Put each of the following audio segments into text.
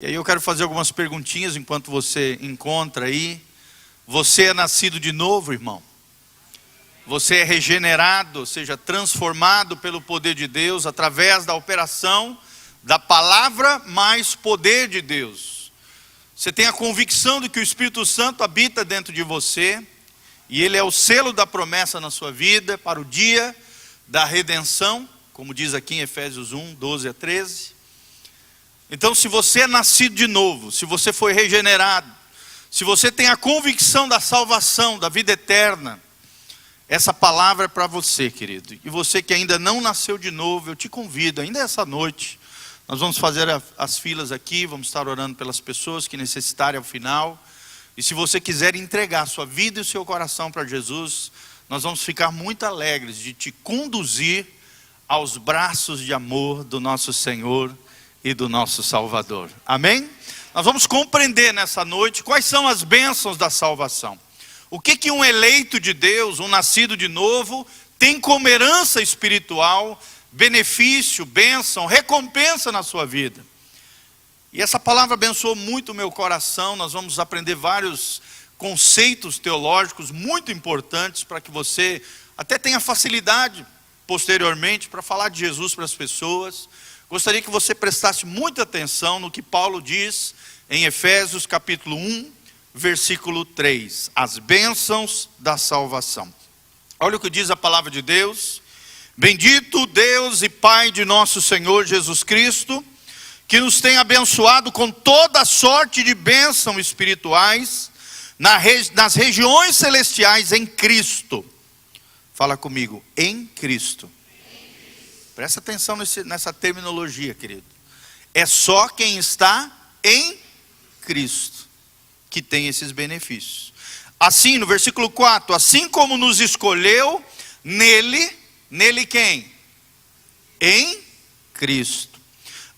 E aí eu quero fazer algumas perguntinhas enquanto você encontra aí. Você é nascido de novo, irmão? Você é regenerado, ou seja, transformado pelo poder de Deus através da operação da palavra mais poder de Deus. Você tem a convicção de que o Espírito Santo habita dentro de você e ele é o selo da promessa na sua vida para o dia da redenção, como diz aqui em Efésios 1, 12 a 13. Então, se você é nascido de novo, se você foi regenerado, se você tem a convicção da salvação, da vida eterna, essa palavra é para você, querido. E você que ainda não nasceu de novo, eu te convido, ainda essa noite, nós vamos fazer as filas aqui, vamos estar orando pelas pessoas que necessitarem ao final. E se você quiser entregar a sua vida e o seu coração para Jesus, nós vamos ficar muito alegres de te conduzir aos braços de amor do nosso Senhor e do nosso Salvador. Amém? Nós vamos compreender nessa noite quais são as bênçãos da salvação. O que um eleito de Deus, um nascido de novo, tem como herança espiritual, benefício, bênção, recompensa na sua vida. E essa palavra abençoou muito o meu coração. Nós vamos aprender vários conceitos teológicos muito importantes para que você até tenha facilidade posteriormente para falar de Jesus para as pessoas. Gostaria que você prestasse muita atenção no que Paulo diz em Efésios capítulo 1, versículo 3. As bênçãos da salvação. Olha o que diz a palavra de Deus. Bendito Deus e Pai de nosso Senhor Jesus Cristo, que nos tem abençoado com toda sorte de bênçãos espirituais nas regiões celestiais em Cristo. Fala comigo, em Cristo. Presta atenção nessa terminologia, querido. É só quem está em Cristo que tem esses benefícios. Assim, no versículo 4, assim como nos escolheu nele quem? Em Cristo.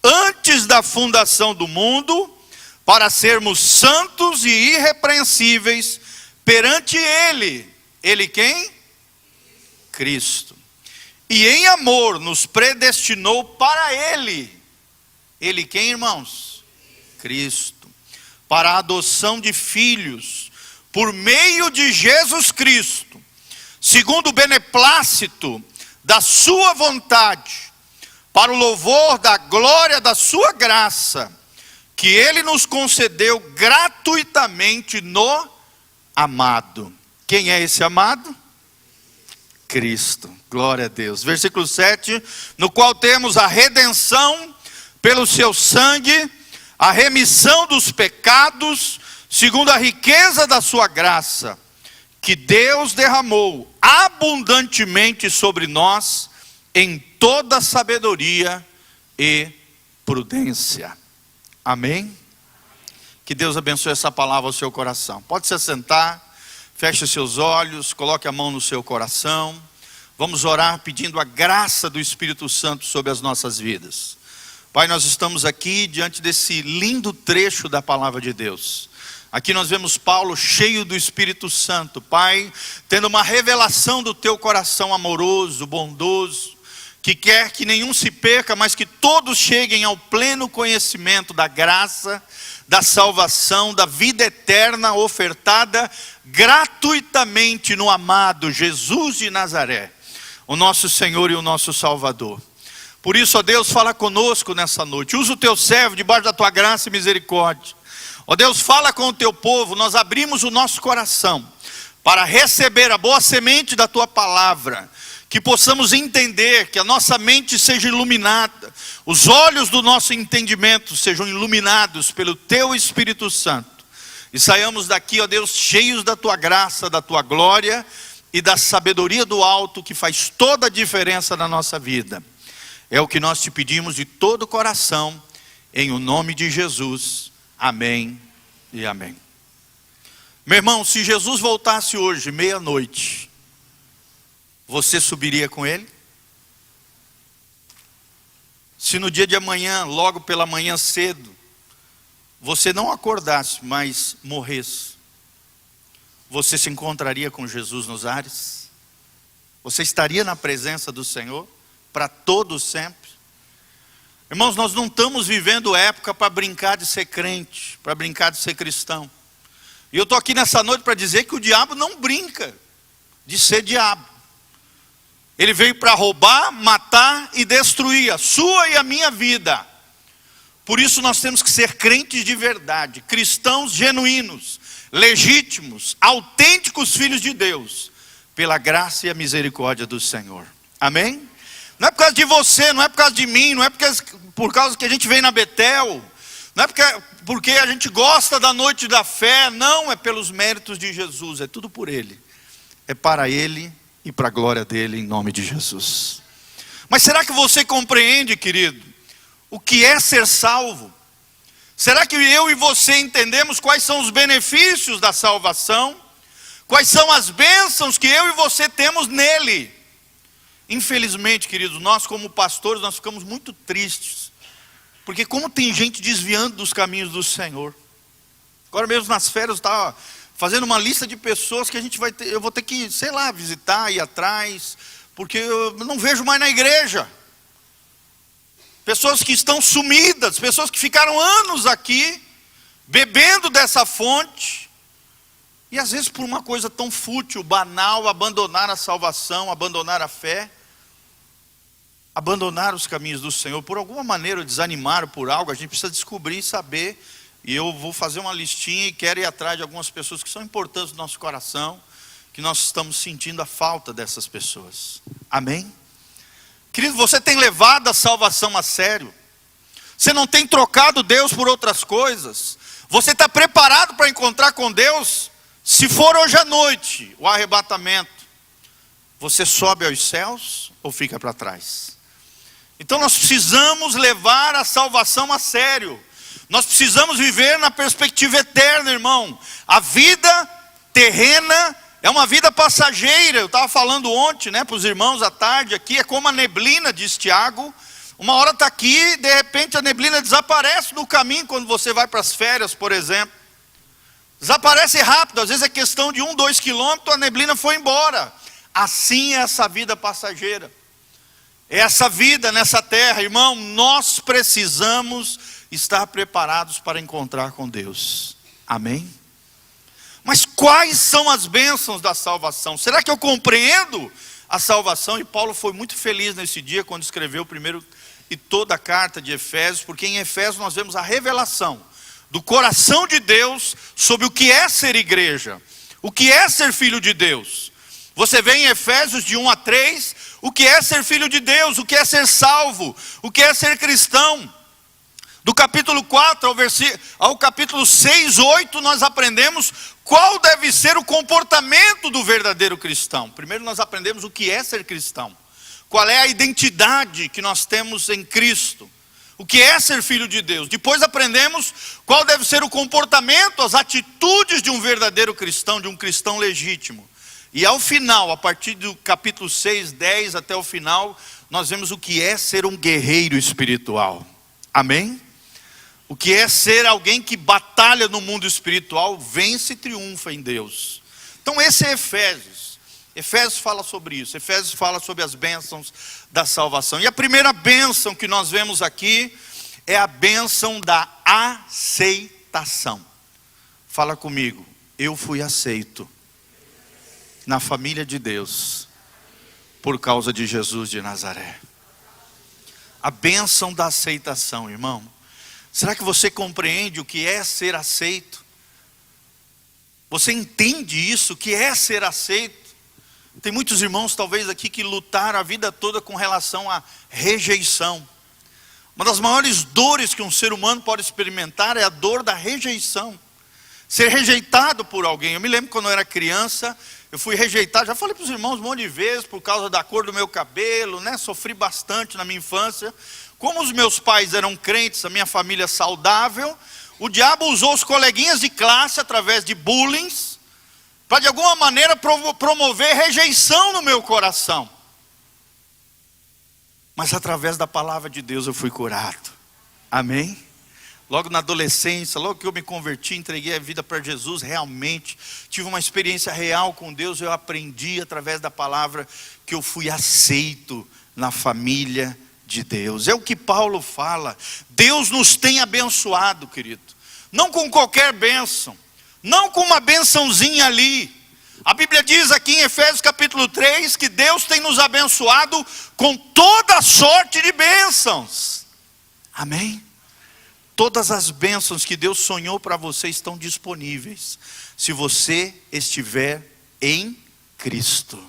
Antes da fundação do mundo, para sermos santos e irrepreensíveis perante Ele. Ele quem? Cristo. E em amor nos predestinou para Ele. Ele quem, irmãos? Cristo. Para a adoção de filhos, por meio de Jesus Cristo, segundo o beneplácito da sua vontade, para o louvor da glória da sua graça, que Ele nos concedeu gratuitamente no amado. Quem é esse amado? Cristo, glória a Deus. Versículo 7, no qual temos a redenção pelo seu sangue, a remissão dos pecados, segundo a riqueza da sua graça, que Deus derramou abundantemente sobre nós, em toda sabedoria e prudência. Amém? Que Deus abençoe essa palavra ao seu coração. Pode se assentar. Feche seus olhos, coloque a mão no seu coração. Vamos orar pedindo a graça do Espírito Santo sobre as nossas vidas. Pai, nós estamos aqui diante desse lindo trecho da palavra de Deus. Aqui nós vemos Paulo cheio do Espírito Santo, Pai, tendo uma revelação do teu coração amoroso, bondoso, que quer que nenhum se perca, mas que todos cheguem ao pleno conhecimento da graça, da salvação, da vida eterna ofertada gratuitamente no amado Jesus de Nazaré, o nosso Senhor e o nosso Salvador. Por isso, ó Deus, fala conosco nessa noite. Usa o teu servo debaixo da tua graça e misericórdia. Ó Deus, fala com o teu povo. Nós abrimos o nosso coração para receber a boa semente da tua palavra. Que possamos entender, que a nossa mente seja iluminada, os olhos do nosso entendimento sejam iluminados pelo teu Espírito Santo. E saiamos daqui, ó Deus, cheios da tua graça, da tua glória e da sabedoria do alto, que faz toda a diferença na nossa vida. É o que nós te pedimos de todo o coração, em o nome de Jesus. Amém e amém. Meu irmão, se Jesus voltasse hoje, meia-noite, você subiria com Ele? Se no dia de amanhã, logo pela manhã cedo, você não acordasse, mas morresse, você se encontraria com Jesus nos ares? Você estaria na presença do Senhor para todo sempre? Irmãos, nós não estamos vivendo época para brincar de ser crente, para brincar de ser cristão. E eu estou aqui nessa noite para dizer que o diabo não brinca de ser diabo. Ele veio para roubar, matar e destruir a sua e a minha vida. Por isso nós temos que ser crentes de verdade, cristãos genuínos, legítimos, autênticos filhos de Deus, pela graça e a misericórdia do Senhor. Amém? Não é por causa de você, não é por causa de mim, não é por causa que a gente vem na Betel, não é porque a gente gosta da noite da fé, não, é pelos méritos de Jesus, é tudo por Ele, é para Ele e para a glória dEle, em nome de Jesus. Mas será que você compreende, querido, o que é ser salvo? Será que eu e você entendemos quais são os benefícios da salvação? Quais são as bênçãos que eu e você temos nele? Infelizmente, queridos, nós como pastores, nós ficamos muito tristes. Porque como tem gente desviando dos caminhos do Senhor. Agora mesmo nas férias eu estava fazendo uma lista de pessoas que eu vou ter que, sei lá, visitar, ir atrás. Porque eu não vejo mais na igreja. Pessoas que estão sumidas, pessoas que ficaram anos aqui, bebendo dessa fonte. E às vezes por uma coisa tão fútil, banal, abandonar a salvação, abandonar a fé. Abandonar os caminhos do Senhor, por alguma maneira desanimaram por algo, a gente precisa descobrir e saber. E eu vou fazer uma listinha e quero ir atrás de algumas pessoas que são importantes no nosso coração, que nós estamos sentindo a falta dessas pessoas. Amém? Querido, você tem levado a salvação a sério? Você não tem trocado Deus por outras coisas? Você está preparado para encontrar com Deus? Se for hoje à noite, o arrebatamento, você sobe aos céus ou fica para trás? Então nós precisamos levar a salvação a sério. Nós precisamos viver na perspectiva eterna, irmão. A vida terrena é uma vida passageira. Eu estava falando ontem, para os irmãos à tarde aqui, é como a neblina, diz Tiago. Uma hora está aqui, de repente a neblina desaparece no caminho quando você vai para as férias, por exemplo. Desaparece rápido, às vezes é questão de 1, 2 quilômetros, a neblina foi embora. Assim é essa vida passageira. Essa vida nessa terra, irmão, nós precisamos estar preparados para encontrar com Deus. Amém? Mas quais são as bênçãos da salvação? Será que eu compreendo a salvação? E Paulo foi muito feliz nesse dia quando escreveu o primeiro e toda a carta de Efésios, porque em Efésios nós vemos a revelação do coração de Deus sobre o que é ser igreja, o que é ser filho de Deus. Você vê em Efésios de 1 a 3, o que é ser filho de Deus, o que é ser salvo, o que é ser cristão. Do capítulo 4 ao capítulo 6, 8, nós aprendemos qual deve ser o comportamento do verdadeiro cristão. Primeiro nós aprendemos o que é ser cristão, qual é a identidade que nós temos em Cristo, o que é ser filho de Deus. Depois aprendemos qual deve ser o comportamento, as atitudes de um verdadeiro cristão, de um cristão legítimo. E ao final, a partir do capítulo 6, 10 até o final, nós vemos o que é ser um guerreiro espiritual. Amém? O que é ser alguém que batalha no mundo espiritual, vence e triunfa em Deus. Então esse é Efésios. Efésios fala sobre isso. Efésios fala sobre as bênçãos da salvação. E a primeira bênção que nós vemos aqui é a bênção da aceitação. Fala comigo. Eu fui aceito na família de Deus por causa de Jesus de Nazaré. A bênção da aceitação, irmão. Será que você compreende o que é ser aceito? Você entende isso, o que é ser aceito? Tem muitos irmãos talvez aqui que lutaram a vida toda com relação à rejeição. Uma das maiores dores que um ser humano pode experimentar é a dor da rejeição. Ser rejeitado por alguém. Eu me lembro quando eu era criança, eu fui rejeitado, já falei para os irmãos um monte de vezes, por causa da cor do meu cabelo, sofri bastante na minha infância. Como os meus pais eram crentes, a minha família saudável, o diabo usou os coleguinhas de classe através de bullying, para de alguma maneira promover rejeição no meu coração. Mas através da palavra de Deus eu fui curado. Amém? Logo na adolescência, logo que eu me converti, entreguei a vida para Jesus, realmente tive uma experiência real com Deus. Eu aprendi através da palavra que eu fui aceito na família de Deus. É o que Paulo fala. Deus nos tem abençoado, querido. Não com qualquer bênção, não com uma bênçãozinha ali. A Bíblia diz aqui em Efésios capítulo 3 que Deus tem nos abençoado com toda sorte de bênçãos. Amém? Todas as bênçãos que Deus sonhou para você estão disponíveis, se você estiver em Cristo.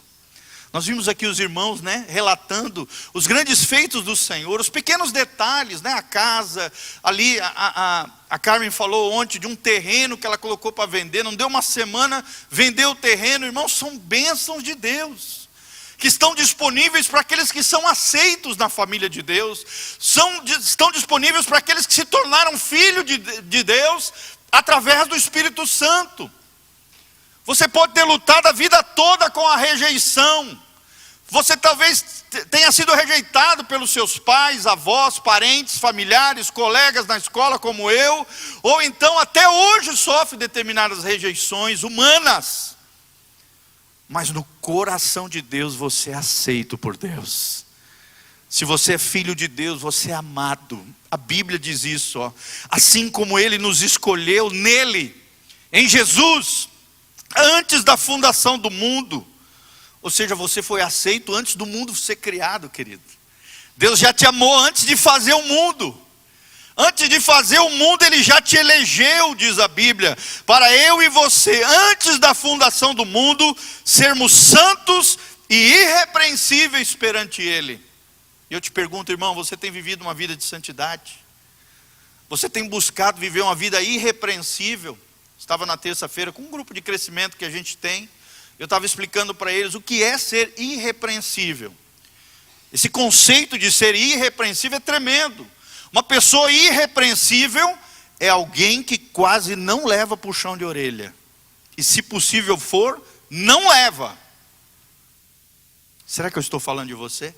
Nós vimos aqui os irmãos, relatando os grandes feitos do Senhor, os pequenos detalhes, a casa, ali a Carmen falou ontem de um terreno que ela colocou para vender, não deu uma semana, vendeu o terreno. Irmãos, são bênçãos de Deus, que estão disponíveis para aqueles que são aceitos na família de Deus, estão disponíveis para aqueles que se tornaram filhos de Deus, através do Espírito Santo. Você pode ter lutado a vida toda com a rejeição. Você talvez tenha sido rejeitado pelos seus pais, avós, parentes, familiares, colegas na escola como eu. Ou então até hoje sofre determinadas rejeições humanas. Mas no coração de Deus você é aceito por Deus. Se você é filho de Deus, você é amado. A Bíblia diz isso, assim como Ele nos escolheu nele, em Jesus, antes da fundação do mundo. Ou seja, você foi aceito antes do mundo ser criado, querido. Deus já te amou antes de fazer o mundo. Antes de fazer o mundo, Ele já te elegeu, diz a Bíblia, para eu e você, antes da fundação do mundo, sermos santos e irrepreensíveis perante Ele. E eu te pergunto, irmão, você tem vivido uma vida de santidade? Você tem buscado viver uma vida irrepreensível? Estava na terça-feira com um grupo de crescimento que a gente tem. Eu estava explicando para eles o que é ser irrepreensível. Esse conceito de ser irrepreensível é tremendo. Uma pessoa irrepreensível é alguém que quase não leva puxão de orelha. E se possível for, não leva. Será que eu estou falando de você?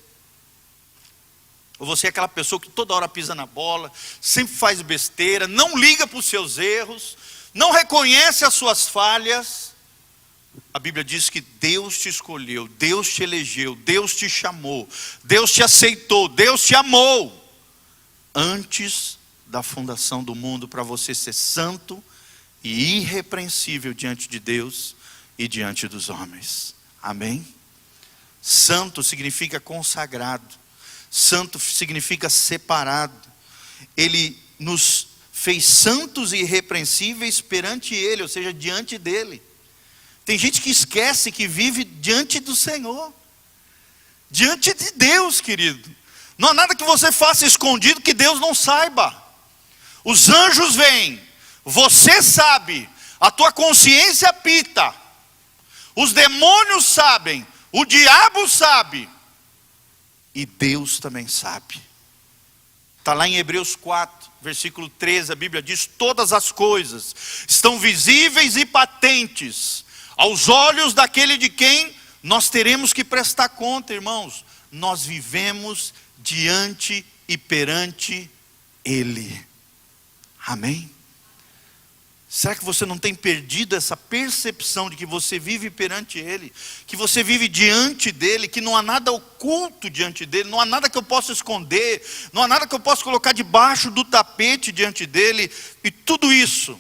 Ou você é aquela pessoa que toda hora pisa na bola, sempre faz besteira, não liga para os seus erros, não reconhece as suas falhas? A Bíblia diz que Deus te escolheu, Deus te elegeu, Deus te chamou, Deus te aceitou, Deus te amou antes da fundação do mundo, para você ser santo e irrepreensível diante de Deus e diante dos homens. Amém? Santo significa consagrado, santo significa separado. Ele nos fez santos e irrepreensíveis perante Ele, ou seja, diante dEle. Tem gente que esquece que vive diante do Senhor, diante de Deus, querido. Não há nada que você faça escondido que Deus não saiba. Os anjos vêm, você sabe, a tua consciência apita, os demônios sabem, o diabo sabe, e Deus também sabe. Está lá em Hebreus 4, versículo 13, a Bíblia diz: todas as coisas estão visíveis e patentes aos olhos daquele de quem nós teremos que prestar conta, irmãos. Nós vivemos diante e perante Ele. Amém? Será que você não tem perdido essa percepção de que você vive perante Ele, que você vive diante dEle, que não há nada oculto diante dEle, não há nada que eu possa esconder, não há nada que eu possa colocar debaixo do tapete diante dEle? E tudo isso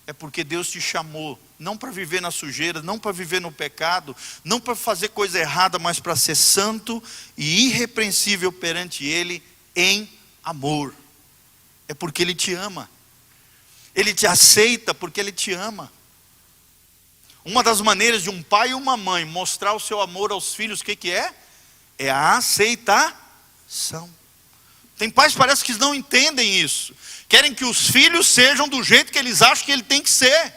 é porque Deus te chamou, não para viver na sujeira, não para viver no pecado, não para fazer coisa errada, mas para ser santo e irrepreensível perante Ele em amor. É porque Ele te ama. Ele te aceita porque Ele te ama. Uma das maneiras de um pai e uma mãe mostrar o seu amor aos filhos, o que é? É a aceitação. Tem pais que parece que não entendem isso. Querem que os filhos sejam do jeito que eles acham que ele tem que ser.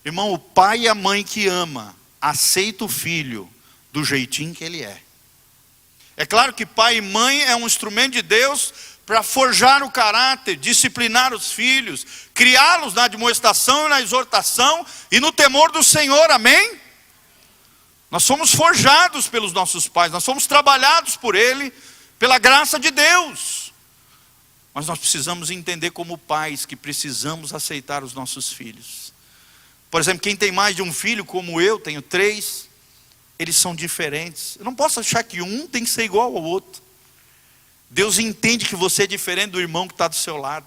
Irmão, o pai e a mãe que ama, aceita o filho do jeitinho que ele é. É claro que pai e mãe é um instrumento de Deus para forjar o caráter, disciplinar os filhos, criá-los na admoestação e na exortação e no temor do Senhor, amém? Nós somos forjados pelos nossos pais, nós somos trabalhados por Ele, pela graça de Deus. Mas nós precisamos entender como pais que precisamos aceitar os nossos filhos. Por exemplo, quem tem mais de um filho, como eu, tenho 3, eles são diferentes. Eu não posso achar que um tem que ser igual ao outro. Deus entende que você é diferente do irmão que está do seu lado.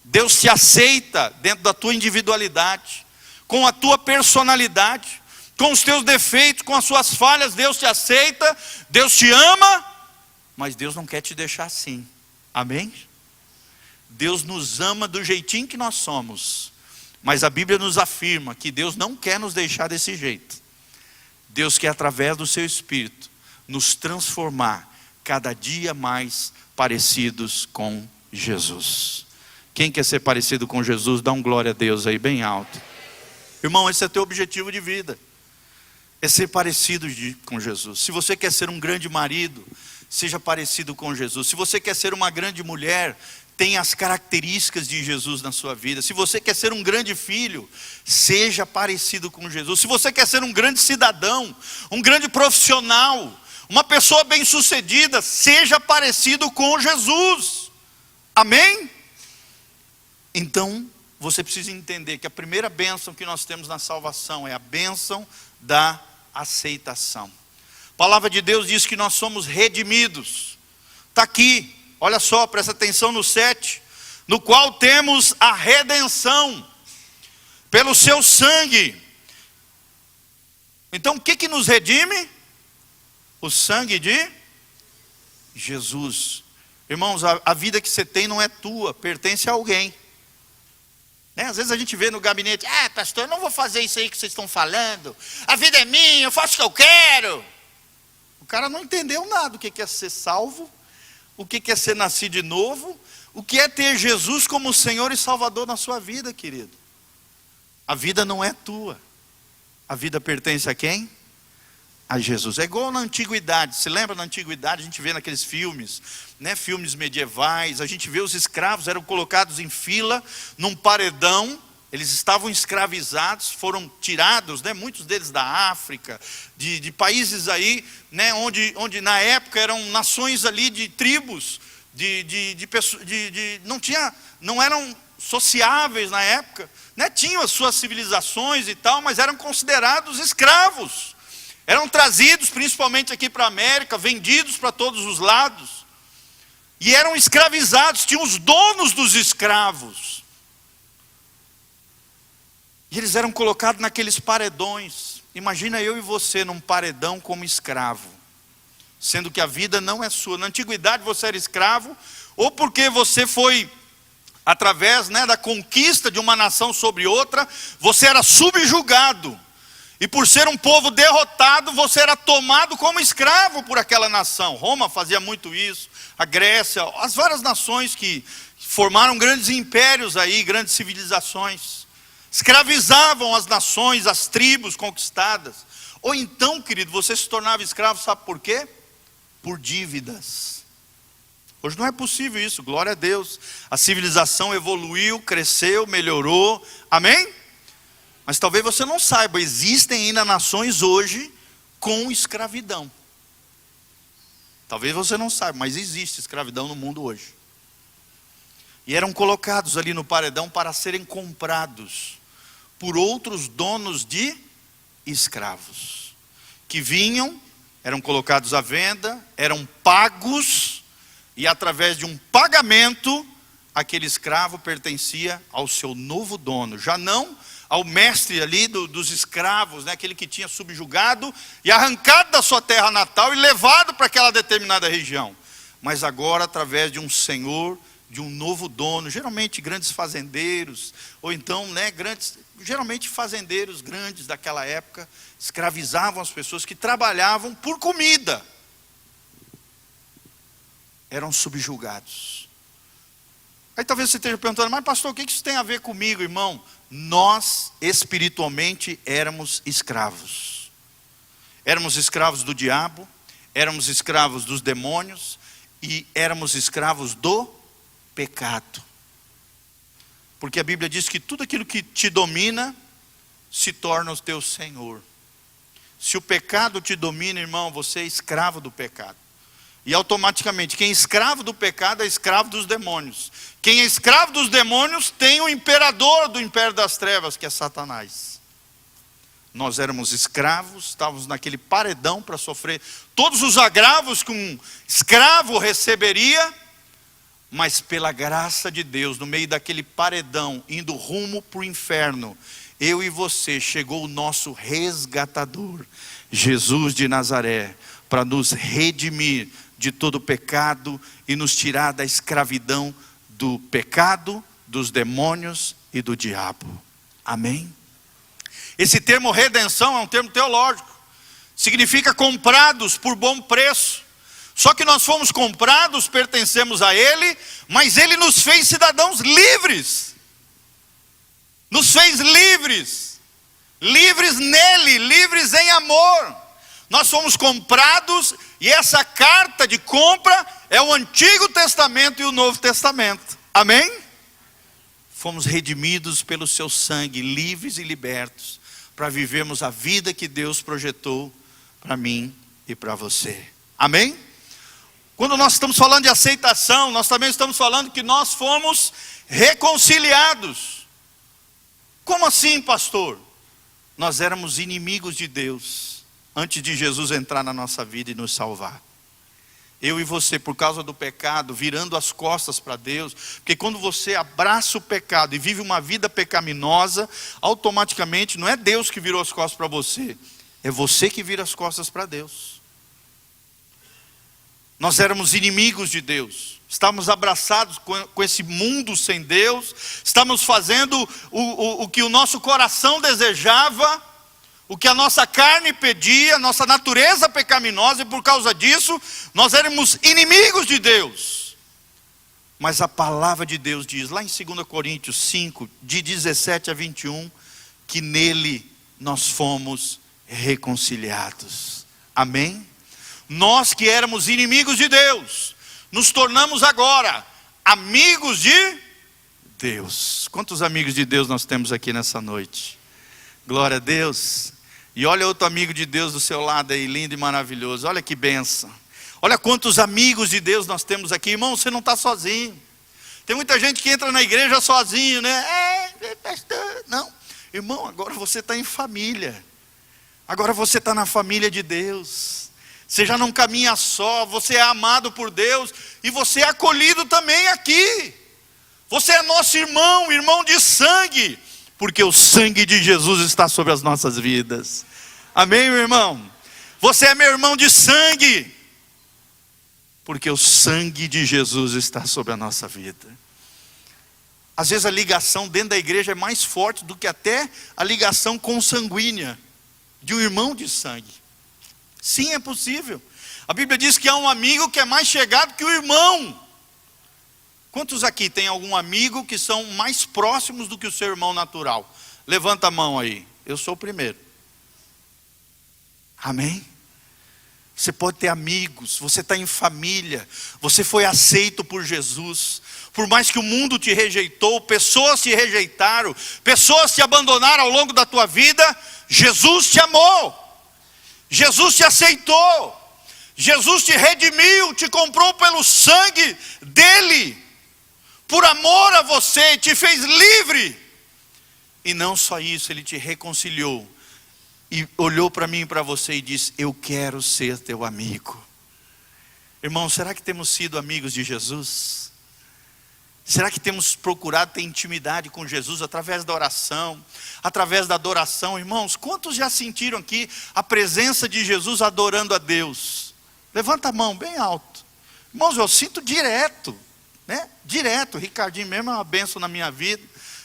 Deus te aceita dentro da tua individualidade, com a tua personalidade, com os teus defeitos, com as suas falhas. Deus te aceita, Deus te ama, mas Deus não quer te deixar assim. Amém? Deus nos ama do jeitinho que nós somos, mas a Bíblia nos afirma que Deus não quer nos deixar desse jeito. Deus quer, através do seu Espírito, nos transformar cada dia mais parecidos com Jesus. Quem quer ser parecido com Jesus, dá um glória a Deus aí bem alto. Irmão, esse é teu objetivo de vida, é ser parecido com Jesus. Se você quer ser um grande marido, seja parecido com Jesus. Se você quer ser uma grande mulher, tenha as características de Jesus na sua vida. Se você quer ser um grande filho, seja parecido com Jesus. Se você quer ser um grande cidadão, um grande profissional, uma pessoa bem-sucedida, seja parecido com Jesus. Amém? Então, você precisa entender que a primeira bênção que nós temos na salvação é a bênção da aceitação. A palavra de Deus diz que nós somos redimidos. Está aqui, olha só, presta atenção no 7. No qual temos a redenção pelo seu sangue. Então o que nos redime? O sangue de Jesus. Irmãos, a vida que você tem não é tua, pertence a alguém. Às vezes a gente vê no gabinete: pastor, eu não vou fazer isso aí que vocês estão falando. A vida é minha, eu faço o que eu quero. O cara não entendeu nada. O que é ser salvo, o que é ser nascido de novo, o que é ter Jesus como Senhor e Salvador na sua vida, querido. A vida não é tua. A vida pertence a quem? A Jesus. É igual na antiguidade. Se lembra, na antiguidade a gente vê naqueles filmes, filmes medievais, a gente vê os escravos eram colocados em fila num paredão. Eles estavam escravizados, foram tirados, muitos deles da África, de países aí, onde na época eram nações ali de tribos, não eram sociáveis na época, tinham as suas civilizações e tal, mas eram considerados escravos. Eram trazidos principalmente aqui para a América, vendidos para todos os lados, e eram escravizados, tinham os donos dos escravos. E eles eram colocados naqueles paredões. Imagina eu e você num paredão como escravo, sendo que a vida não é sua. Na antiguidade você era escravo, ou porque você foi, através da conquista de uma nação sobre outra, você era subjugado. E por ser um povo derrotado, você era tomado como escravo por aquela nação. Roma fazia muito isso, a Grécia, as várias nações que formaram grandes impérios aí, grandes civilizações. Escravizavam as nações, as tribos conquistadas. Ou então, querido, você se tornava escravo, sabe por quê? Por dívidas. Hoje não é possível isso, glória a Deus. A civilização evoluiu, cresceu, melhorou, amém? Mas talvez você não saiba, existem ainda nações hoje com escravidão. Talvez você não saiba, mas existe escravidão no mundo hoje. E eram colocados ali no paredão para serem comprados por outros donos de escravos, que vinham, eram colocados à venda, eram pagos, e através de um pagamento, aquele escravo pertencia ao seu novo dono, já não ao mestre ali dos escravos, aquele que tinha subjugado e arrancado da sua terra natal e levado para aquela determinada região, mas agora através de um senhor, de um novo dono, geralmente grandes fazendeiros, ou então geralmente fazendeiros grandes daquela época, escravizavam as pessoas que trabalhavam por comida, eram subjugados. Aí talvez você esteja perguntando: mas pastor, o que isso tem a ver comigo, irmão? Nós espiritualmente éramos escravos. Éramos escravos do diabo, éramos escravos dos demônios e éramos escravos do pecado. Porque a Bíblia diz que tudo aquilo que te domina se torna o teu senhor. Se o pecado te domina, irmão, você é escravo do pecado. E automaticamente, quem é escravo do pecado é escravo dos demônios. Quem é escravo dos demônios tem o imperador do império das trevas, que é Satanás. Nós éramos escravos, estávamos naquele paredão para sofrer todos os agravos que um escravo receberia, mas pela graça de Deus, no meio daquele paredão, indo rumo para o inferno, eu e você, chegou o nosso resgatador, Jesus de Nazaré, para nos redimir de todo pecado e nos tirar da escravidão do pecado, dos demônios e do diabo. Amém? Esse termo redenção é um termo teológico. Significa comprados por bom preço. Só que nós fomos comprados, pertencemos a Ele, mas Ele nos fez cidadãos livres. Nos fez livres. Livres nele, livres em amor. Nós fomos comprados e essa carta de compra é o Antigo Testamento e o Novo Testamento. Amém? Fomos redimidos pelo seu sangue, livres e libertos, para vivermos a vida que Deus projetou para mim e para você. Amém? Quando nós estamos falando de aceitação, nós também estamos falando que nós fomos reconciliados. Como assim, pastor? Nós éramos inimigos de Deus antes de Jesus entrar na nossa vida e nos salvar. Eu e você, por causa do pecado, virando as costas para Deus, porque quando você abraça o pecado e vive uma vida pecaminosa, automaticamente não é Deus que virou as costas para você, é você que vira as costas para Deus. Nós éramos inimigos de Deus, estávamos abraçados com esse mundo sem Deus, estávamos fazendo o que o nosso coração desejava, o que a nossa carne pedia, nossa natureza pecaminosa, e por causa disso, nós éramos inimigos de Deus. Mas a palavra de Deus diz, lá em 2 Coríntios 5, de 17 a 21, que nele nós fomos reconciliados. Amém? Nós que éramos inimigos de Deus, nos tornamos agora amigos de Deus. Quantos amigos de Deus nós temos aqui nessa noite? Glória a Deus. E olha outro amigo de Deus do seu lado aí, lindo e maravilhoso. Olha que bênção. Olha quantos amigos de Deus nós temos aqui. Irmão, você não está sozinho. Tem muita gente que entra na igreja sozinho, né? Pastor. Não. Irmão, agora você está em família. Agora você está na família de Deus. Você já não caminha só. Você é amado por Deus. E você é acolhido também aqui. Você é nosso irmão, irmão de sangue. Porque o sangue de Jesus está sobre as nossas vidas. Amém, meu irmão? Você é meu irmão de sangue. Porque o sangue de Jesus está sobre a nossa vida. Às vezes a ligação dentro da igreja é mais forte do que até a ligação consanguínea de um irmão de sangue. Sim, é possível. A Bíblia diz que há um amigo que é mais chegado que o irmão. Quantos aqui tem algum amigo que são mais próximos do que o seu irmão natural? Levanta a mão aí. Eu sou o primeiro. Amém? Você pode ter amigos, você está em família, você foi aceito por Jesus. Por mais que o mundo te rejeitou, pessoas te rejeitaram, pessoas te abandonaram ao longo da tua vida, Jesus te amou. Jesus te aceitou. Jesus te redimiu, te comprou pelo sangue dele. Por amor a você, te fez livre. E não só isso, ele te reconciliou. E olhou para mim e para você e disse, eu quero ser teu amigo. Irmão, será que temos sido amigos de Jesus? Será que temos procurado ter intimidade com Jesus através da oração, através da adoração? Irmãos, quantos já sentiram aqui a presença de Jesus adorando a Deus? Levanta a mão bem alto. Irmãos, eu sinto direto. Né? Direto, o Ricardinho mesmo é uma bênção na minha vida.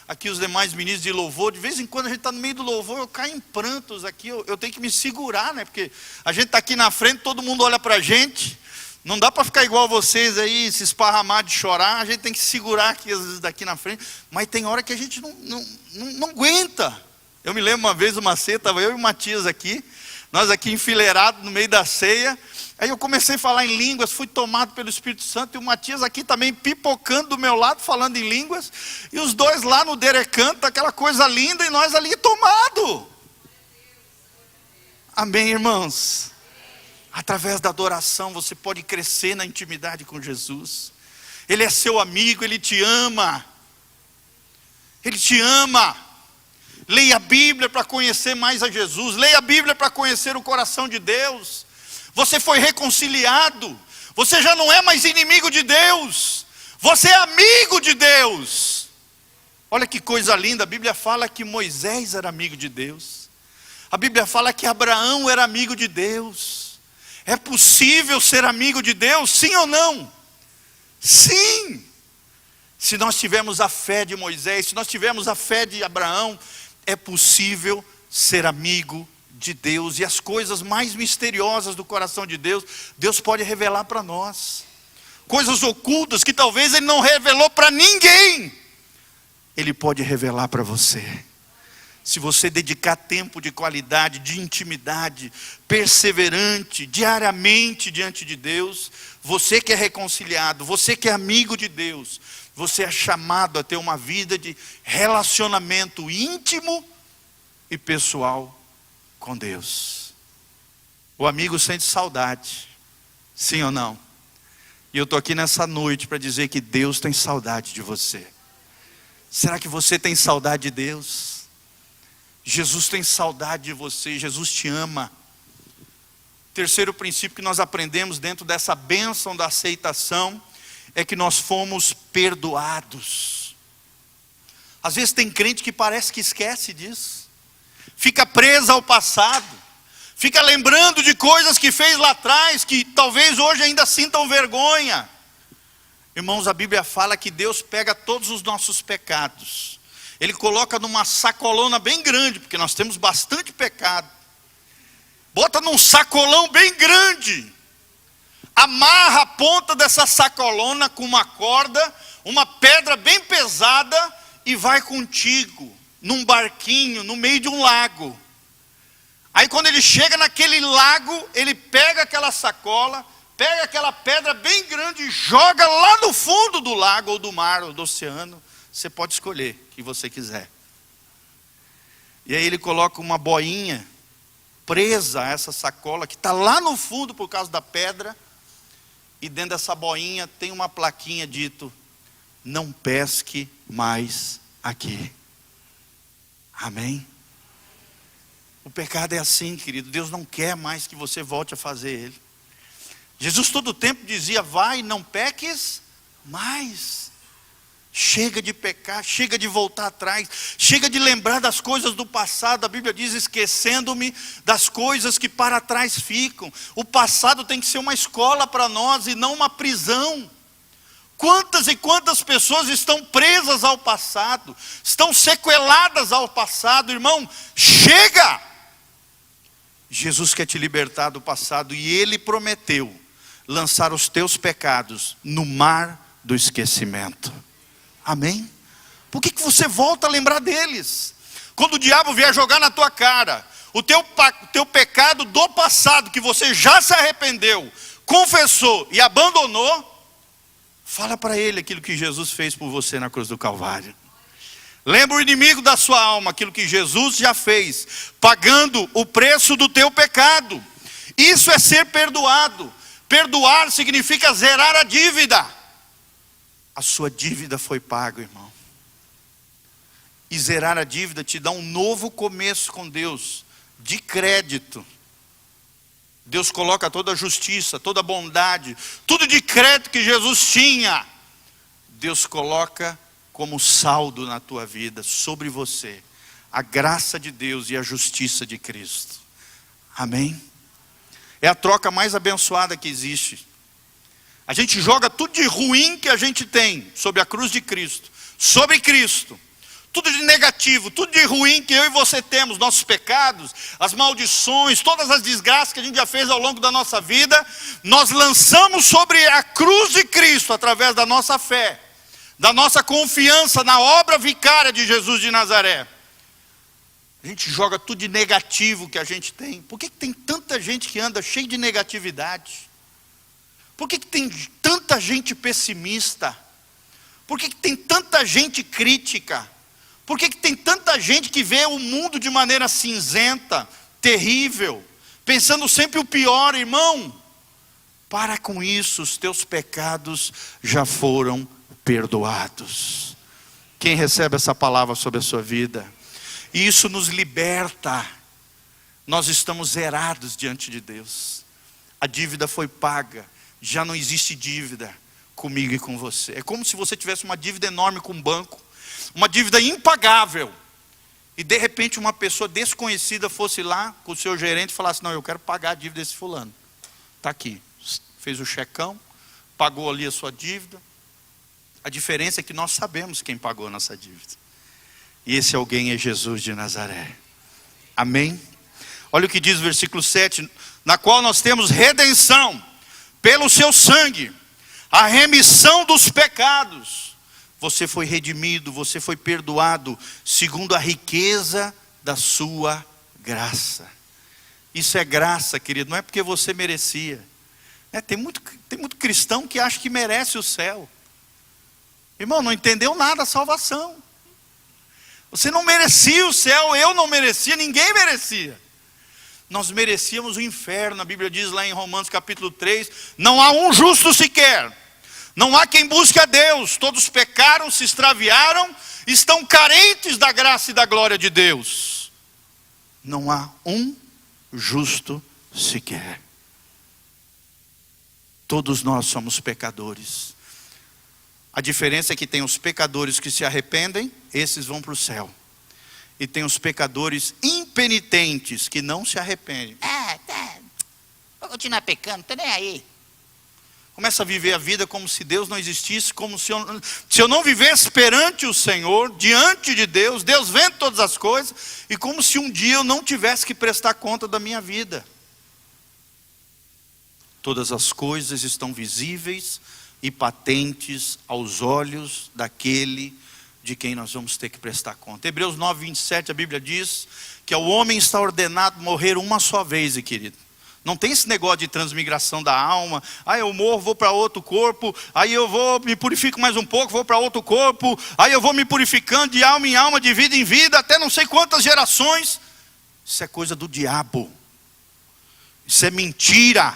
Aqui os demais ministros de louvor, de vez em quando a gente está no meio do louvor, eu caio em prantos aqui, eu tenho que me segurar, né? Porque a gente está aqui na frente, todo mundo olha para a gente, não dá para ficar igual vocês aí, se esparramar de chorar, a gente tem que segurar aqui às vezes daqui na frente, mas tem hora que a gente não aguenta. Eu me lembro uma vez uma ceia, estava eu e o Matias aqui, nós aqui enfileirados no meio da ceia. Aí eu comecei a falar em línguas, fui tomado pelo Espírito Santo, e o Matias aqui também pipocando do meu lado, falando em línguas, e os dois lá no derecanto, aquela coisa linda, e nós ali tomado. Amém, irmãos? Através da adoração você pode crescer na intimidade com Jesus. Ele é seu amigo, Ele te ama. Ele te ama. Leia a Bíblia para conhecer mais a Jesus. Leia a Bíblia para conhecer o coração de Deus. Você foi reconciliado. Você já não é mais inimigo de Deus. Você é amigo de Deus. Olha que coisa linda. A Bíblia fala que Moisés era amigo de Deus. A Bíblia fala que Abraão era amigo de Deus. É possível ser amigo de Deus? Sim ou não? Sim. Se nós tivermos a fé de Moisés, se nós tivermos a fé de Abraão, é possível ser amigo de Deus. E as coisas mais misteriosas do coração de Deus, Deus pode revelar para nós. Coisas ocultas que talvez Ele não revelou para ninguém, Ele pode revelar para você. Se você dedicar tempo de qualidade, de intimidade, perseverante, diariamente diante de Deus, você que é reconciliado, você que é amigo de Deus, você é chamado a ter uma vida de relacionamento íntimo e pessoal com Deus. O amigo sente saudade, sim ou não? E eu estou aqui nessa noite para dizer que Deus tem saudade de você. Será que você tem saudade de Deus? Jesus tem saudade de você, Jesus te ama. Terceiro princípio que nós aprendemos dentro dessa bênção da aceitação é que nós fomos perdoados. Às vezes tem crente que parece que esquece disso, fica preso ao passado, fica lembrando de coisas que fez lá atrás, que talvez hoje ainda sintam vergonha. Irmãos, a Bíblia fala que Deus pega todos os nossos pecados, Ele coloca numa sacolona bem grande, porque nós temos bastante pecado. Bota num sacolão bem grande. Amarra a ponta dessa sacolona com uma corda, uma pedra bem pesada, e vai contigo num barquinho no meio de um lago. Aí quando ele chega naquele lago, ele pega aquela sacola, pega aquela pedra bem grande e joga lá no fundo do lago, ou do mar, ou do oceano. Você pode escolher o que você quiser. E aí ele coloca uma boinha presa a essa sacola, que está lá no fundo por causa da pedra. E dentro dessa boinha tem uma plaquinha dito: não pesque mais aqui. Amém? O pecado é assim, querido. Deus não quer mais que você volte a fazer ele. Jesus todo o tempo dizia: vai, não peques mais. Chega de pecar, chega de voltar atrás, chega de lembrar das coisas do passado. A Bíblia diz: esquecendo-me das coisas que para trás ficam. O passado tem que ser uma escola para nós e não uma prisão. Quantas e quantas pessoas estão presas ao passado, estão sequeladas ao passado. Irmão, chega! Jesus quer te libertar do passado, e Ele prometeu lançar os teus pecados no mar do esquecimento. Amém? Por que você volta a lembrar deles? Quando o diabo vier jogar na tua cara o teu pecado do passado, que você já se arrependeu, confessou e abandonou, fala para ele aquilo que Jesus fez por você na cruz do Calvário. Lembra o inimigo da sua alma aquilo que Jesus já fez, pagando o preço do teu pecado. Isso é ser perdoado. Perdoar significa zerar a dívida. A sua dívida foi paga, irmão. E zerar a dívida te dá um novo começo com Deus, de crédito. Deus coloca toda a justiça, toda a bondade, tudo de crédito que Jesus tinha, Deus coloca como saldo na tua vida, sobre você, a graça de Deus e a justiça de Cristo. Amém? É a troca mais abençoada que existe. A gente joga tudo de ruim que a gente tem sobre a cruz de Cristo, sobre Cristo. Tudo de negativo, tudo de ruim que eu e você temos, nossos pecados, as maldições, todas as desgraças que a gente já fez ao longo da nossa vida, nós lançamos sobre a cruz de Cristo, através da nossa fé, da nossa confiança na obra vicária de Jesus de Nazaré. A gente joga tudo de negativo que a gente tem. Por que tem tanta gente que anda cheia de negatividade? Por que tem tanta gente pessimista? Por que tem tanta gente crítica? Por que tem tanta gente que vê o mundo de maneira cinzenta, terrível, pensando sempre o pior? Irmão, para com isso, os teus pecados já foram perdoados. Quem recebe essa palavra sobre a sua vida? E isso nos liberta. Nós estamos zerados diante de Deus. A dívida foi paga. Já não existe dívida comigo e com você. É como se você tivesse uma dívida enorme com um banco, uma dívida impagável, e de repente uma pessoa desconhecida fosse lá com o seu gerente e falasse: não, eu quero pagar a dívida desse fulano. Está aqui, fez o checão, pagou ali a sua dívida. A diferença é que nós sabemos quem pagou a nossa dívida, e esse alguém é Jesus de Nazaré. Amém? Olha o que diz o versículo 7, na qual nós temos redenção pelo seu sangue, a remissão dos pecados. Você foi redimido, você foi perdoado, segundo a riqueza da sua graça. Isso é graça, querido, não é porque você merecia. Tem muito cristão que acha que merece o céu. Irmão, não entendeu nada a salvação. Você não merecia o céu, eu não merecia, ninguém merecia. Nós merecíamos o inferno. A Bíblia diz lá em Romanos capítulo 3, não há um justo sequer, não há quem busque a Deus, todos pecaram, se extraviaram, estão carentes da graça e da glória de Deus. Não há um justo sequer. Todos nós somos pecadores. A diferença é que tem os pecadores que se arrependem, esses vão para o céu. E tem os pecadores impenitentes que não se arrependem. Vou continuar pecando, não tô nem aí. Começa a viver a vida como se Deus não existisse, como se eu não vivesse perante o Senhor, diante de Deus, Deus vendo todas as coisas, e como se um dia eu não tivesse que prestar conta da minha vida. Todas as coisas estão visíveis e patentes aos olhos daquele de quem nós vamos ter que prestar conta. Hebreus 9, 27, a Bíblia diz que ao homem está ordenado morrer uma só vez, querido. Não tem esse negócio de transmigração da alma. Aí eu morro, vou para outro corpo. Aí eu vou, me purifico mais um pouco, vou para outro corpo. Aí eu vou me purificando de alma em alma, de vida em vida, até não sei quantas gerações. Isso é coisa do diabo. Isso é mentira.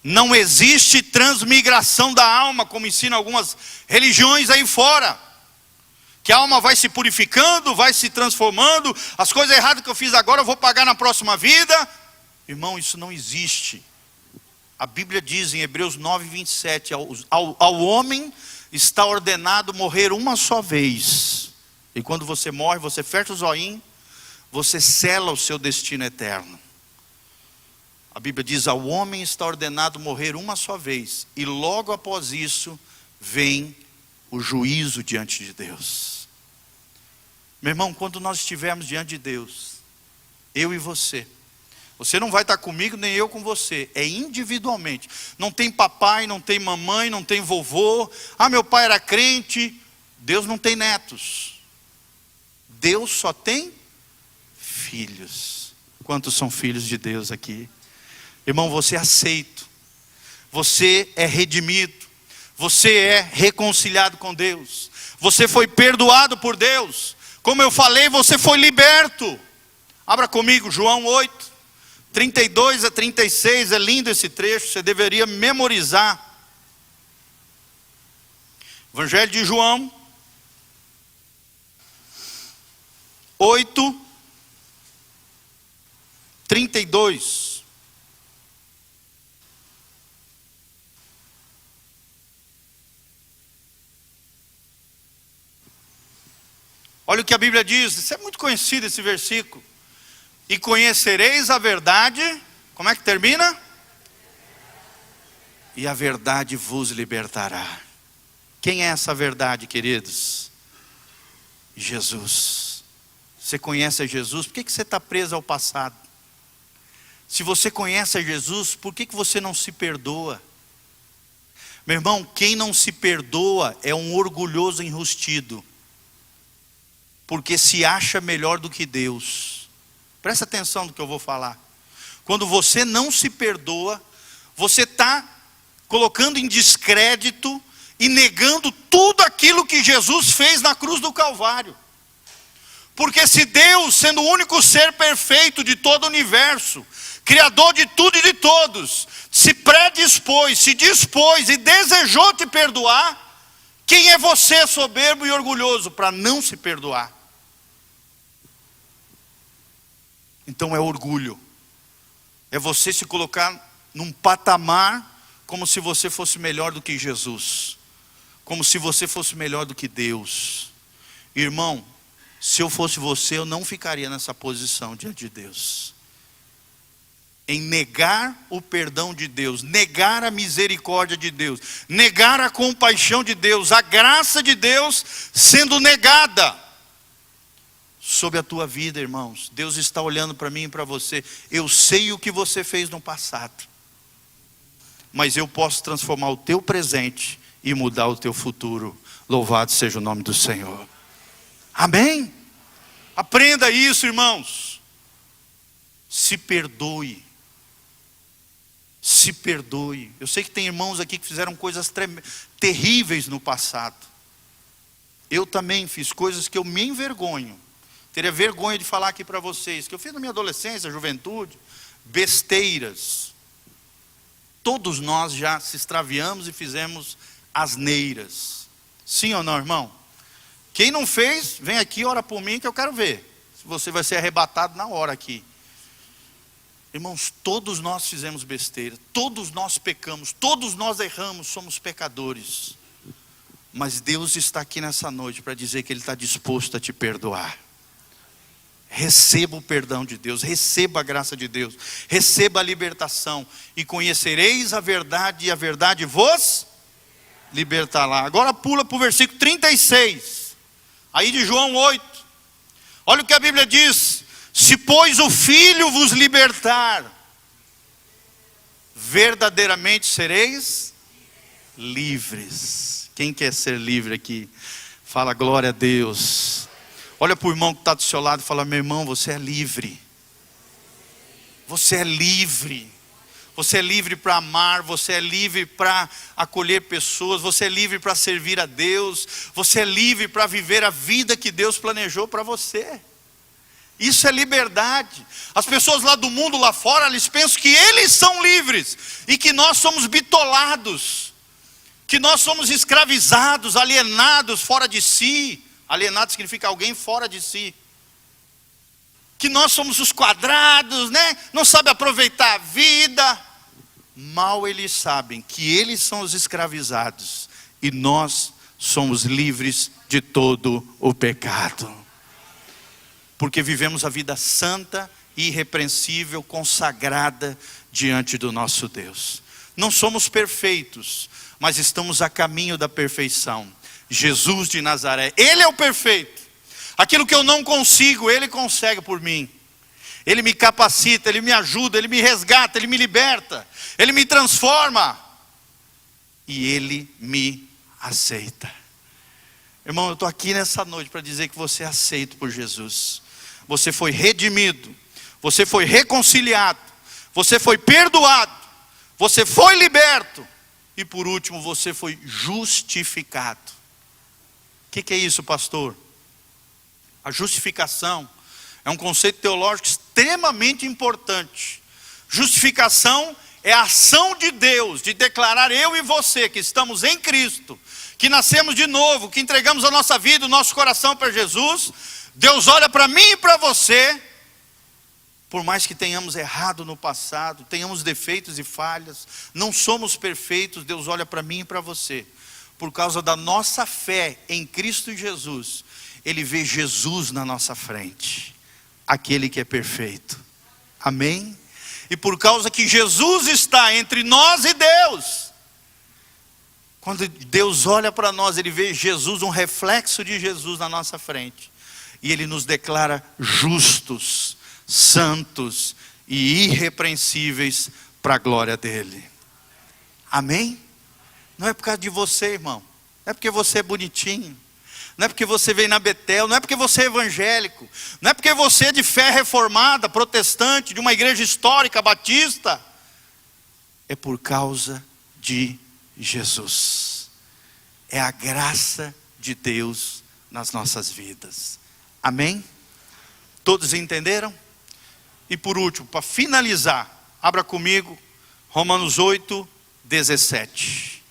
Não existe transmigração da alma, como ensinam algumas religiões aí fora. Que a alma vai se purificando, vai se transformando. As coisas erradas que eu fiz agora eu vou pagar na próxima vida. Irmão, isso não existe. A Bíblia diz em Hebreus 9, 27, ao homem está ordenado morrer uma só vez. E quando você morre, você fecha os olhinhos, você sela o seu destino eterno. A Bíblia diz, ao homem está ordenado morrer uma só vez. E logo após isso, vem o juízo diante de Deus. Meu irmão, quando nós estivermos diante de Deus, eu e você não vai estar comigo, nem eu com você. É individualmente. Não tem papai, não tem mamãe, não tem vovô. Meu pai era crente. Deus não tem netos. Deus só tem filhos. Quantos são filhos de Deus aqui? Irmão, você é aceito. Você é redimido. Você é reconciliado com Deus. Você foi perdoado por Deus. Como eu falei, você foi liberto. Abra comigo, João 8. 32 a 36, é lindo esse trecho, você deveria memorizar. Evangelho de João 8, 32. Olha o que a Bíblia diz, isso é muito conhecido esse versículo. E conhecereis a verdade, como é que termina? E a verdade vos libertará. Quem é essa verdade, queridos? Jesus. Você conhece a Jesus, por que você está preso ao passado? Se você conhece a Jesus, por que você não se perdoa? Meu irmão, quem não se perdoa é um orgulhoso enrustido, porque se acha melhor do que Deus. Presta atenção no que eu vou falar. Quando você não se perdoa, você está colocando em descrédito e negando tudo aquilo que Jesus fez na cruz do Calvário. Porque se Deus, sendo o único ser perfeito de todo o universo, Criador de tudo e de todos, se predispôs, se dispôs e desejou te perdoar, quem é você soberbo e orgulhoso para não se perdoar? Então é orgulho. É você se colocar num patamar como se você fosse melhor do que Jesus. Como se você fosse melhor do que Deus. Irmão, se eu fosse você, eu não ficaria nessa posição diante de Deus. Em negar o perdão de Deus, negar a misericórdia de Deus, negar a compaixão de Deus, a graça de Deus sendo negada sobre a tua vida, irmãos. Deus está olhando para mim e para você. Eu sei o que você fez no passado, mas eu posso transformar o teu presente e mudar o teu futuro. Louvado seja o nome do Senhor. Amém? Aprenda isso, irmãos. Se perdoe. Se perdoe. Eu sei que tem irmãos aqui que fizeram coisas terríveis no passado. Eu também fiz coisas que eu me envergonho. Teria vergonha de falar aqui para vocês, que eu fiz na minha adolescência, juventude, besteiras. Todos nós já se extraviamos e fizemos asneiras. Sim ou não, irmão? Quem não fez, vem aqui, ora por mim que eu quero ver. Se você vai ser arrebatado na hora aqui. Irmãos, todos nós fizemos besteira, todos nós pecamos, todos nós erramos, somos pecadores. Mas Deus está aqui nessa noite para dizer que Ele está disposto a te perdoar. Receba o perdão de Deus, receba a graça de Deus, receba a libertação. E conhecereis a verdade, e a verdade vos libertará. Agora pula para o versículo 36, aí de João 8. Olha o que a Bíblia diz: se pois o Filho vos libertar, verdadeiramente sereis livres. Quem quer ser livre aqui? Fala glória a Deus. Olha para o irmão que está do seu lado e fala: meu irmão, você é livre. Você é livre. Você é livre para amar, você é livre para acolher pessoas, você é livre para servir a Deus, você é livre para viver a vida que Deus planejou para você. Isso é liberdade. As pessoas lá do mundo, lá fora, eles pensam que eles são livres e que nós somos bitolados, que nós somos escravizados, alienados, fora de si. Alienado significa alguém fora de si. Que nós somos os quadrados, né? Não sabe aproveitar a vida. Mal eles sabem que eles são os escravizados e nós somos livres de todo o pecado. Porque vivemos a vida santa, irrepreensível, consagrada diante do nosso Deus. Não somos perfeitos, mas estamos a caminho da perfeição. Jesus de Nazaré, Ele é o perfeito. Aquilo que eu não consigo, Ele consegue por mim. Ele me capacita, Ele me ajuda, Ele me resgata, Ele me liberta, Ele me transforma. E Ele me aceita. Irmão, eu estou aqui nessa noite para dizer que você é aceito por Jesus. Você foi redimido, você foi reconciliado, você foi perdoado, você foi liberto. E por último, você foi justificado. O que é isso, pastor? A justificação é um conceito teológico extremamente importante. Justificação é a ação de Deus de declarar eu e você que estamos em Cristo, que nascemos de novo, que entregamos a nossa vida, o nosso coração para Jesus. Deus olha para mim e para você, por mais que tenhamos errado no passado, tenhamos defeitos e falhas, não somos perfeitos. Deus olha para mim e para você. Por causa da nossa fé em Cristo Jesus, Ele vê Jesus na nossa frente, aquele que é perfeito. Amém? E por causa que Jesus está entre nós e Deus, quando Deus olha para nós, Ele vê Jesus, um reflexo de Jesus na nossa frente. E Ele nos declara justos, santos e irrepreensíveis para a glória dEle. Amém? Não é por causa de você, irmão. Não é porque você é bonitinho. Não é porque você veio na Betel. Não é porque você é evangélico. Não é porque você é de fé reformada, protestante, de uma igreja histórica, batista. É por causa de Jesus. É a graça de Deus nas nossas vidas. Amém? Todos entenderam? E por último, para finalizar, abra comigo Romanos 8, 17.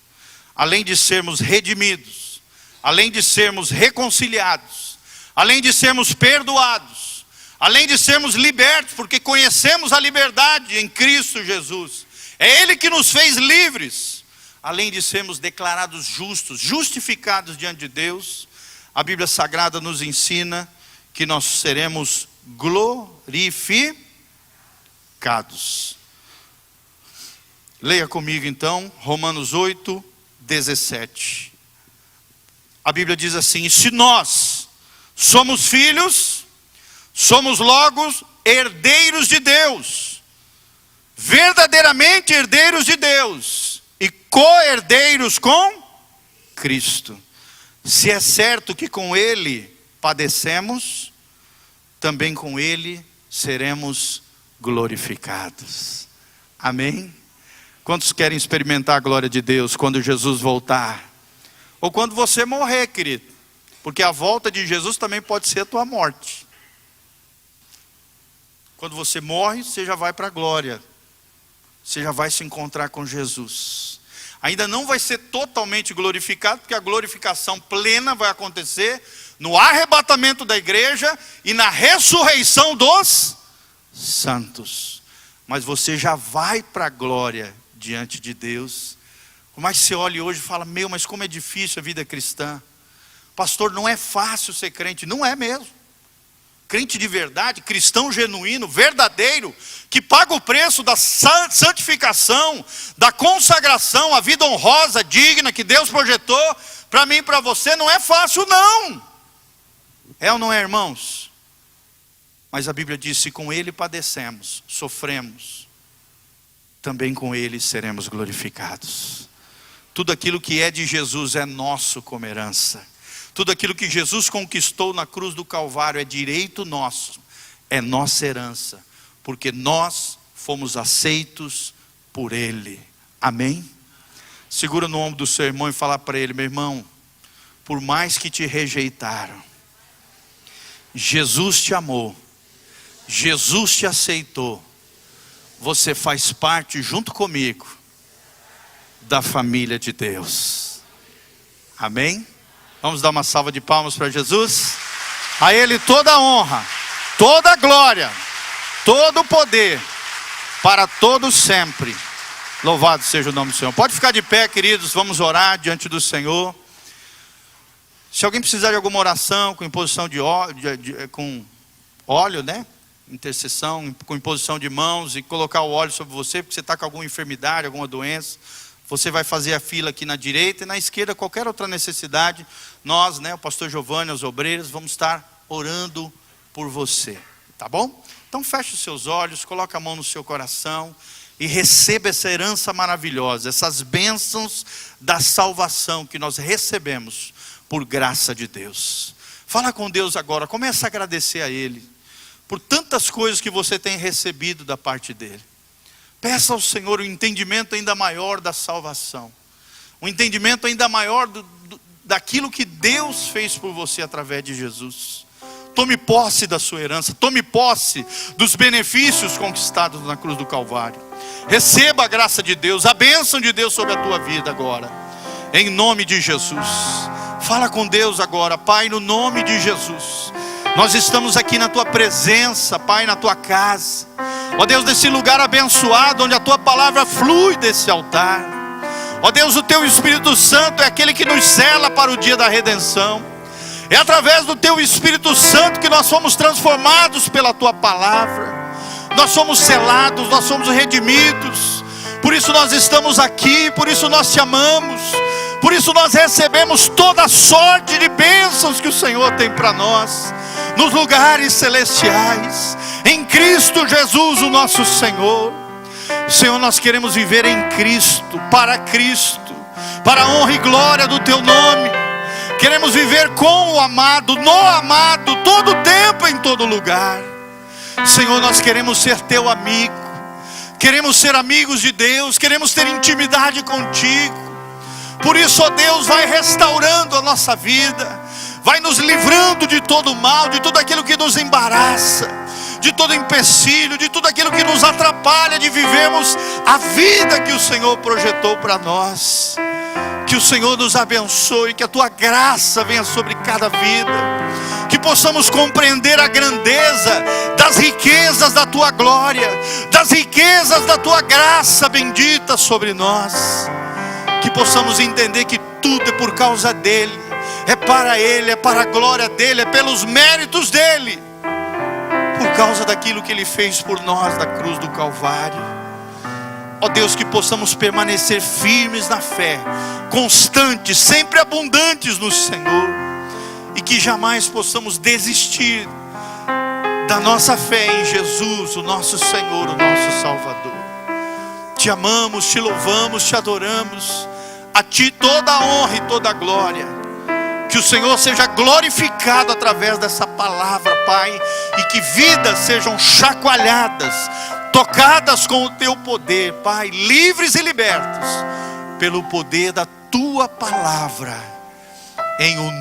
Além de sermos redimidos, além de sermos reconciliados, além de sermos perdoados, além de sermos libertos, porque conhecemos a liberdade em Cristo Jesus, é Ele que nos fez livres, além de sermos declarados justos, justificados diante de Deus, a Bíblia Sagrada nos ensina que nós seremos glorificados. Leia comigo então, Romanos 8, 17. A Bíblia diz assim: e se nós somos filhos, somos logo herdeiros de Deus, verdadeiramente herdeiros de Deus, e co-herdeiros com Cristo. Se é certo que com Ele padecemos, também com Ele seremos glorificados. Amém? Quantos querem experimentar a glória de Deus quando Jesus voltar? Ou quando você morrer, querido? Porque a volta de Jesus também pode ser a tua morte. Quando você morre, você já vai para a glória. Você já vai se encontrar com Jesus. Ainda não vai ser totalmente glorificado, porque a glorificação plena vai acontecer no arrebatamento da igreja e na ressurreição dos santos. Mas você já vai para a glória diante de Deus. Por mais que você olhe hoje e fala: mas como é difícil a vida cristã. Pastor, não é fácil ser crente. Não é mesmo. Crente de verdade, cristão genuíno, verdadeiro, que paga o preço da santificação, da consagração, a vida honrosa, digna que Deus projetou para mim e para você, não é fácil não. É ou não é, irmãos? Mas a Bíblia diz: se com Ele padecemos, sofremos, também com Ele seremos glorificados. Tudo aquilo que é de Jesus é nosso como herança. Tudo aquilo que Jesus conquistou na cruz do Calvário é direito nosso, é nossa herança, porque nós fomos aceitos por Ele. Amém? Segura no ombro do seu irmão e fala para ele: meu irmão, por mais que te rejeitaram, Jesus te amou, Jesus te aceitou, você faz parte junto comigo da família de Deus. Amém? Vamos dar uma salva de palmas para Jesus. A Ele toda a honra, toda a glória, todo o poder, para todos sempre. Louvado seja o nome do Senhor. Pode ficar de pé, queridos, vamos orar diante do Senhor. Se alguém precisar de alguma oração, com imposição de óleo, com óleo, né? Intercessão, com imposição de mãos e colocar o óleo sobre você, porque você está com alguma enfermidade, alguma doença, você vai fazer a fila aqui na direita e na esquerda, qualquer outra necessidade. Nós, o pastor Giovanni, os obreiros, vamos estar orando por você, tá bom? Então feche os seus olhos, coloque a mão no seu coração e receba essa herança maravilhosa, essas bênçãos da salvação que nós recebemos por graça de Deus. Fala com Deus agora, começa a agradecer a Ele por tantas coisas que você tem recebido da parte dEle. Peça ao Senhor um entendimento ainda maior da salvação, um entendimento ainda maior daquilo que Deus fez por você através de Jesus. Tome posse da sua herança, tome posse dos benefícios conquistados na cruz do Calvário. Receba a graça de Deus, a bênção de Deus sobre a tua vida agora, em nome de Jesus. Fala com Deus agora: Pai, no nome de Jesus, nós estamos aqui na tua presença, Pai, na tua casa, ó Deus, nesse lugar abençoado, onde a tua palavra flui desse altar. Ó Deus, o teu Espírito Santo é aquele que nos sela para o dia da redenção. É através do teu Espírito Santo que nós somos transformados pela tua palavra. Nós somos selados, nós somos redimidos. Por isso nós estamos aqui, por isso nós te amamos. Por isso nós recebemos toda a sorte de bênçãos que o Senhor tem para nós, nos lugares celestiais, em Cristo Jesus, o nosso Senhor. Senhor, nós queremos viver em Cristo, para a honra e glória do teu nome. Queremos viver com o amado, no amado, todo tempo, em todo lugar. Senhor, nós queremos ser teu amigo, queremos ser amigos de Deus, queremos ter intimidade contigo. Por isso, ó Deus, vai restaurando a nossa vida, vai nos livrando de todo mal, de tudo aquilo que nos embaraça, de todo empecilho, de tudo aquilo que nos atrapalha de vivermos a vida que o Senhor projetou para nós. Que o Senhor nos abençoe, que a tua graça venha sobre cada vida, que possamos compreender a grandeza das riquezas da tua glória, das riquezas da tua graça bendita sobre nós, que possamos entender que tudo é por causa dele, é para ele, é para a glória dele, é pelos méritos dele, por causa daquilo que ele fez por nós na cruz do Calvário. Ó Deus, que possamos permanecer firmes na fé, constantes, sempre abundantes no Senhor, e que jamais possamos desistir da nossa fé em Jesus, o nosso Senhor, o nosso Salvador. Te amamos, te louvamos, te adoramos. A ti toda a honra e toda a glória. Que o Senhor seja glorificado através dessa palavra, Pai, e que vidas sejam chacoalhadas, tocadas com o teu poder, Pai, livres e libertos pelo poder da tua palavra, em o